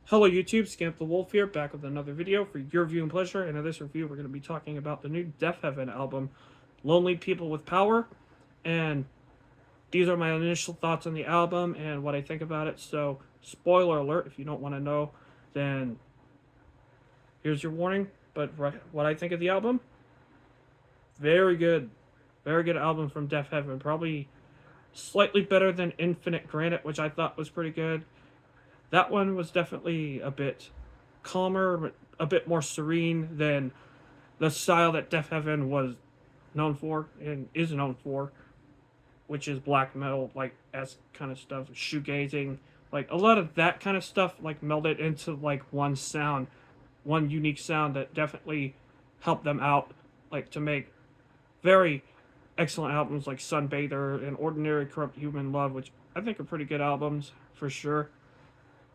Hello YouTube, Scamp the Wolf here, back with another video for your viewing pleasure, and in this review we're going to be talking about the new DEAFHEAVEN album, Lonely People with Power, and these are my initial thoughts on the album and what I think about it. So, spoiler alert, if you don't want to know, then here's your warning. But what I think of the album, very good. Very good album from DEAFHEAVEN, probably slightly better than Infinite Granite, which I thought was pretty good. That one was definitely a bit calmer, a bit more serene than the style that DEAFHEAVEN was known for and is known for, which is black metal, like as kind of stuff, shoegazing, like a lot of that kind of stuff, like melded into like one sound, one unique sound that definitely helped them out, like to make very excellent albums like Sunbather and Ordinary Corrupt Human Love, which I think are pretty good albums for sure.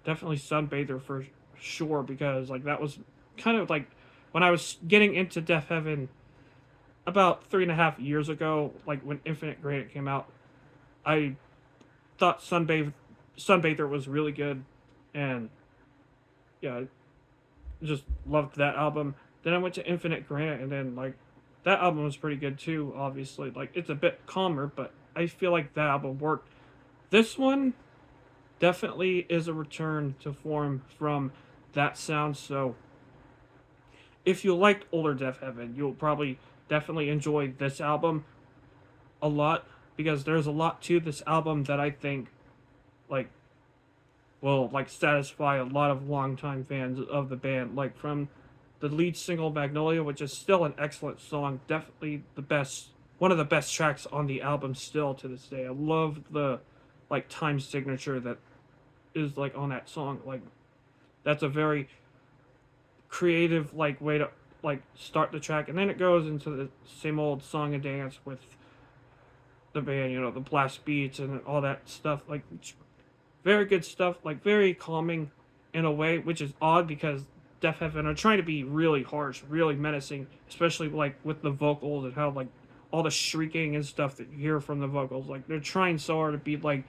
Definitely Sunbather for sure, because like that was kind of like when I was getting into DEAFHEAVEN about 3.5 years ago, like when Infinite Granite came out. I thought Sunbather was really good, and yeah, I just loved that album. Then I went to Infinite Granite, and then like that album was pretty good too. Obviously, like it's a bit calmer, but I feel like that album worked. This one definitely is a return to form from that sound. So if you liked older DEAFHEAVEN, you'll probably definitely enjoy this album a lot, because there's a lot to this album that I think like will like satisfy a lot of longtime fans of the band. Like from the lead single Magnolia, which is still an excellent song, definitely the best, one of the best tracks on the album still to this day. I love the like time signature that is like on that song. Like that's a very creative like way to like start the track, and then it goes into the same old song and dance with the band, the blast beats and all that stuff. Like very good stuff, like very calming in a way, which is odd because DEAFHEAVEN are trying to be really harsh, really menacing, especially like with the vocals and how like all the shrieking and stuff that you hear from the vocals. Like they're trying so hard to be like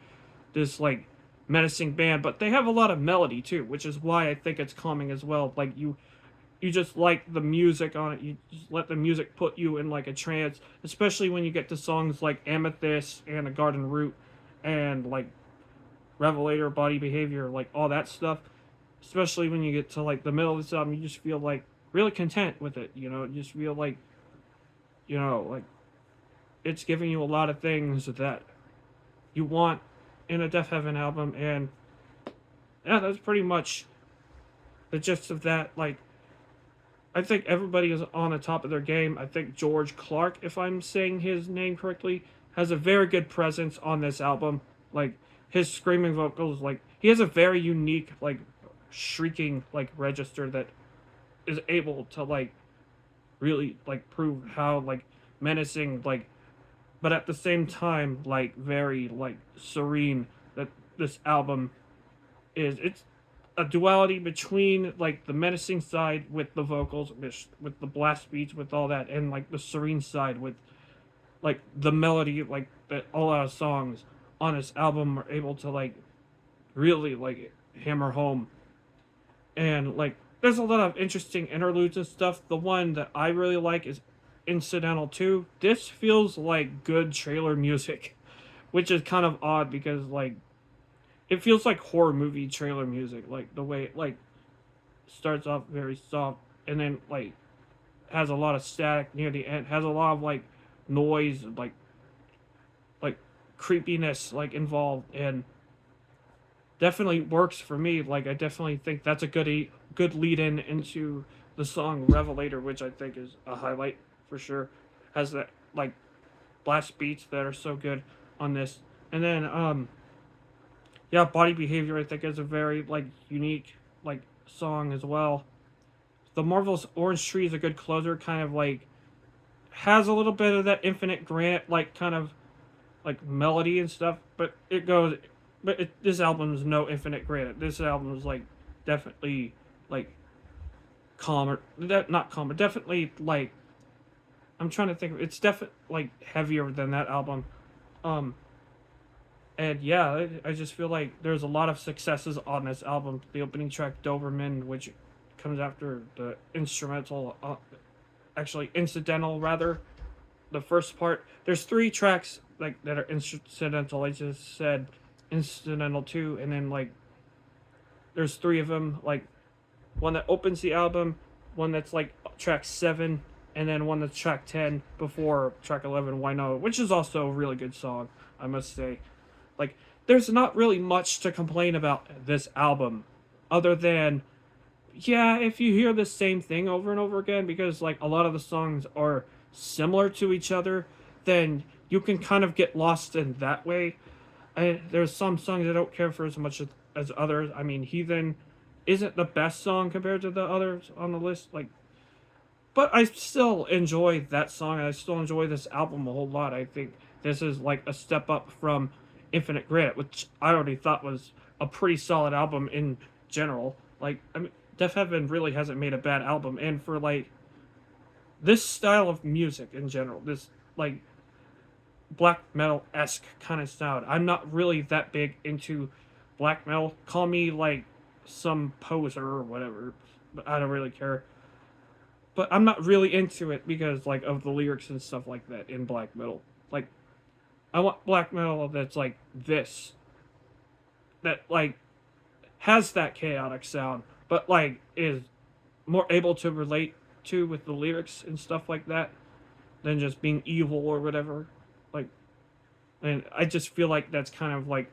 this like menacing band, but they have a lot of melody too, which is why I think it's calming as well. Like you just like the music on it. You just let the music put you in like a trance, especially when you get to songs like Amethyst and The Garden Route and like Revelator, Body Behavior, like all that stuff. Especially when you get to like the middle of this album, you just feel like really content with it. You just feel like like it's giving you a lot of things that you want in a DEAFHEAVEN album, and yeah, that's pretty much the gist of that. Like I think everybody is on the top of their game. I think George Clark, if I'm saying his name correctly, has a very good presence on this album. Like his screaming vocals, like he has a very unique, like shrieking, like register that is able to like really like prove how like menacing, like, but at the same time like very like serene that this album is. It's a duality between like the menacing side with the vocals, with the blast beats, with all that, and like the serene side with like the melody, like that all our songs on this album are able to like really like hammer home. And like there's a lot of interesting interludes and stuff. The one that I really like is Incidental 2. This feels like good trailer music, which is kind of odd because like it feels like horror movie trailer music, like the way it like starts off very soft and then like has a lot of static near the end, has a lot of like noise, like creepiness like involved, and definitely works for me. Like I definitely think that's a good lead in into the song Revelator, which I think is a highlight for sure. Has that like blast beats that are so good on this. And then yeah, Body Behavior I think is a very like unique like song as well. The Marvelous Orange Tree is a good closer, kind of like has a little bit of that Infinite Granite like kind of like melody and stuff, but it goes. This album is no Infinite Granite. This album is like definitely like calmer. Not calmer. Definitely like I'm trying to think. It's definitely like heavier than that album. Um, And yeah, I just feel like there's a lot of successes on this album. The opening track, Doberman, which comes after the instrumental, actually incidental rather. The first part, there's three tracks like that are incidental. I just said incidental two, and then like there's three of them. Like one that opens the album, one that's like track 7, and then one that's track 10 before track 11. Why Not, which is also a really good song, I must say. Like, there's not really much to complain about this album, other than, yeah, if you hear the same thing over and over again, because like a lot of the songs are similar to each other, then you can kind of get lost in that way. There's some songs I don't care for as much as others. I mean, Heathen isn't the best song compared to the others on the list, like, but I still enjoy that song, and I still enjoy this album a whole lot. I think this is like a step up from Infinite Granite, which I already thought was a pretty solid album in general. Like, I mean, Deaf Heaven really hasn't made a bad album, and for like this style of music in general, this like black metal esque kind of sound. I'm not really that big into black metal. Call me like some poser or whatever, but I don't really care. But I'm not really into it because like of the lyrics and stuff like that in black metal. Like, I want black metal that's like this, that like has that chaotic sound, but like is more able to relate to with the lyrics and stuff like that than just being evil or whatever. Like, and I just feel like that's kind of like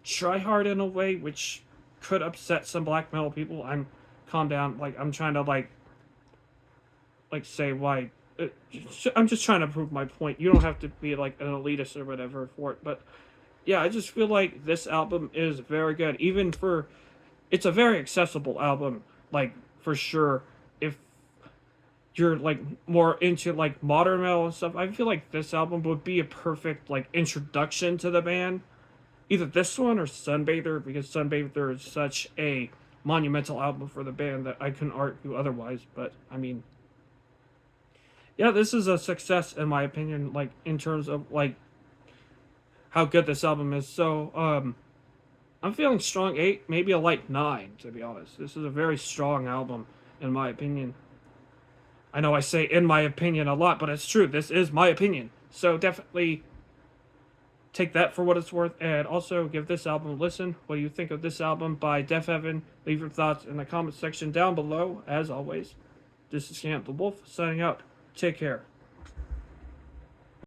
try hard in a way, which could upset some black metal people. I'm calm down. Like, I'm trying to like say why. I'm just trying to prove my point. You don't have to be like an elitist or whatever for it, but yeah, I just feel like this album is very good. Even for, it's a very accessible album, like for sure. If you're like more into like modern metal and stuff, I feel like this album would be a perfect like introduction to the band. Either this one or Sunbather, because Sunbather is such a monumental album for the band that I couldn't argue otherwise. But I mean, yeah, this is a success in my opinion, like in terms of like how good this album is. So I'm feeling strong 8, maybe a light 9, to be honest. This is a very strong album in my opinion. I know I say in my opinion a lot, but it's true. This is my opinion. So definitely take that for what it's worth, and also give this album a listen. What do you think of this album by DEAFHEAVEN? Leave your thoughts in the comment section down below. As always, this is Camp the Wolf signing out. Take care.